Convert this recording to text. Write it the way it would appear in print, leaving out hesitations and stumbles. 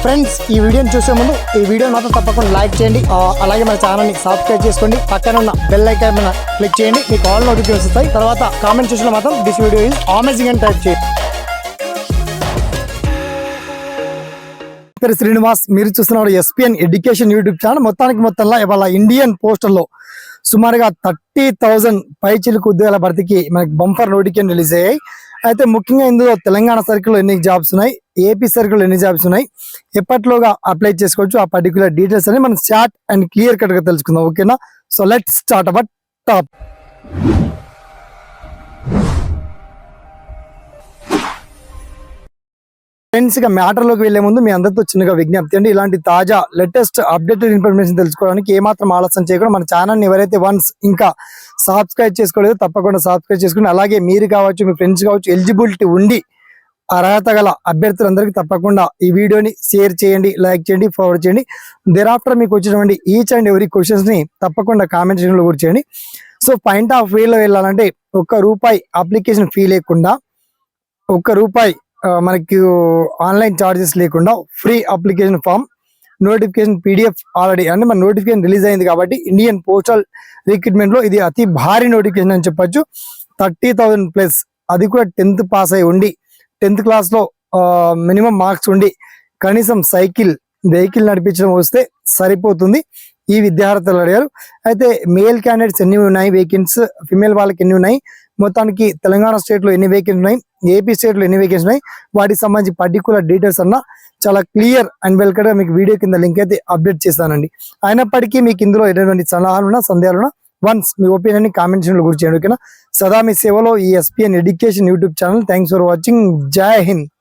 Friends ఈ వీడియోని చూసే ముందు ఈ వీడియో మాత్రం తప్పకుండా లైక్ చేయండి, అలాగే మన ఛానల్ని సబ్స్క్రైబ్ చేసుకోండి, పక్కన ఉన్న బెల్ ఐకాన్ మీద క్లిక్ చేయండి, మీకు ఆల్ నోటిఫికేషన్స్ వస్తాయి. తర్వాత కామెంట్ సెక్షన్లో మాత్రం దిస్ వీడియో ఈజ్ అమేజింగ్ అని టైప్ చేయండి. పేరు శ్రీనివాస్, మీరు చూస్తున్నారు ఎస్పీఎన్ ఎడ్యుకేషన్ యూట్యూబ్ ఛానల్. మొత్తంలో ఇవాళ ఇండియన్ పోస్టల్లో సుమారుగా 30,000 పైచిలుకు ఉద్యోగాల భర్తీకి మనకి బంపర్ నోటిఫికేషన్ రిలీజ్ అయ్యాయి. అయితే ముఖ్యంగా ఇందులో తెలంగాణ సర్కిల్లో ఎన్ని జాబ్స్ ఉన్నాయి, ఏపీ సర్కిల్లో ఎన్ని జాబ్స్ ఉన్నాయి, ఎప్పట్లోగా అప్లై చేసుకోవచ్చు, ఆ పర్టికులర్ డీటెయిల్స్ అని మనం షార్ట్ అండ్ క్లియర్ కట్ గా తెలుసుకుందాం. ఓకేనా? So let's start our top. Friends, ఇక మ్యాటర్లోకి వెళ్లే ముందు మీ అందరితో చిన్నగా విజ్ఞప్తి అండి, ఇలాంటి తాజా లేటెస్ట్ అప్డేటెడ్ ఇన్ఫర్మేషన్ తెలుసుకోవడానికి ఏమాత్రం ఆలస్యం చేయకుండా మన ఛానల్ని ఎవరైతే వన్స్ ఇంకా సబ్స్క్రైబ్ చేసుకోలేదో తప్పకుండా సబ్స్క్రైబ్ చేసుకోండి. అలాగే మీరు కావచ్చు, మీ ఫ్రెండ్స్ కావచ్చు, ఎలిజిబిలిటీ ఉండి అర్హత గల అభ్యర్థులందరికీ తప్పకుండా ఈ వీడియోని షేర్ చేయండి, లైక్ చేయండి, ఫార్వర్డ్ చేయండి. దేరాఫ్టర్ మీకు వచ్చినటువంటి ఈచ్ అండ్ ఎవరీ క్వశ్చన్స్ ని తప్పకుండా కామెంట్ సెక్షన్లో కూడా చేయండి. సో పాయింట్ ఆఫ్ వ్యూలో వెళ్ళాలంటే ₹1 అప్లికేషన్ ఫీ లేకుండా, ₹1 మనకి ఆన్లైన్ ఛార్జెస్ లేకుండా free application form, notification PDF already అంటే మన నోటిఫికేషన్ రిలీజ్ అయింది కాబట్టి ఇండియన్ పోస్టల్ రిక్రూట్మెంట్ లో ఇది అతి భారీ నోటిఫికేషన్ అని చెప్పొచ్చు. 30,000 ప్లస్, అది కూడా 10th పాస్ అయి ఉండి, 10th క్లాస్ లో మినిమం మార్క్స్ ఉండి కనీసం వెహికల్ నడిపించడం వస్తే సరిపోతుంది. ఈ విద్యార్థులు అడిగారు. అయితే మేల్ క్యాండిడేట్స్ ఎన్ని ఉన్నాయి వేకెన్సీ, ఫిమేల్ వాళ్ళకి ఎన్ని ఉన్నాయి, మొత్తానికి తెలంగాణ స్టేట్ లో ఎన్ని వేకెన్సీ ఉన్నాయి, ఏపీ స్టేట్ లో ఎన్ని వేకెన్సీ ఉన్నాయి, వాటికి సంబంధించి పర్టికులర్ డీటెయిల్స్ అన్న చాలా క్లియర్ అండ్ వెల్కమ్ గా మీకు వీడియో కింద లింక్ అయితే అప్డేట్ చేస్తానండి. అయినప్పటికీ మీకు ఇందులో ఎటువంటి సలహాలున్నా సందేహాలున్నా వన్స్ మీ ఒపీనియన్ కామెంట్ సెక్షన్లో గురించి చేయండి. ఓకేనా? సదా మీ సేవలో ఈ SPN education YouTube channel. Thanks for watching. జై హింద్.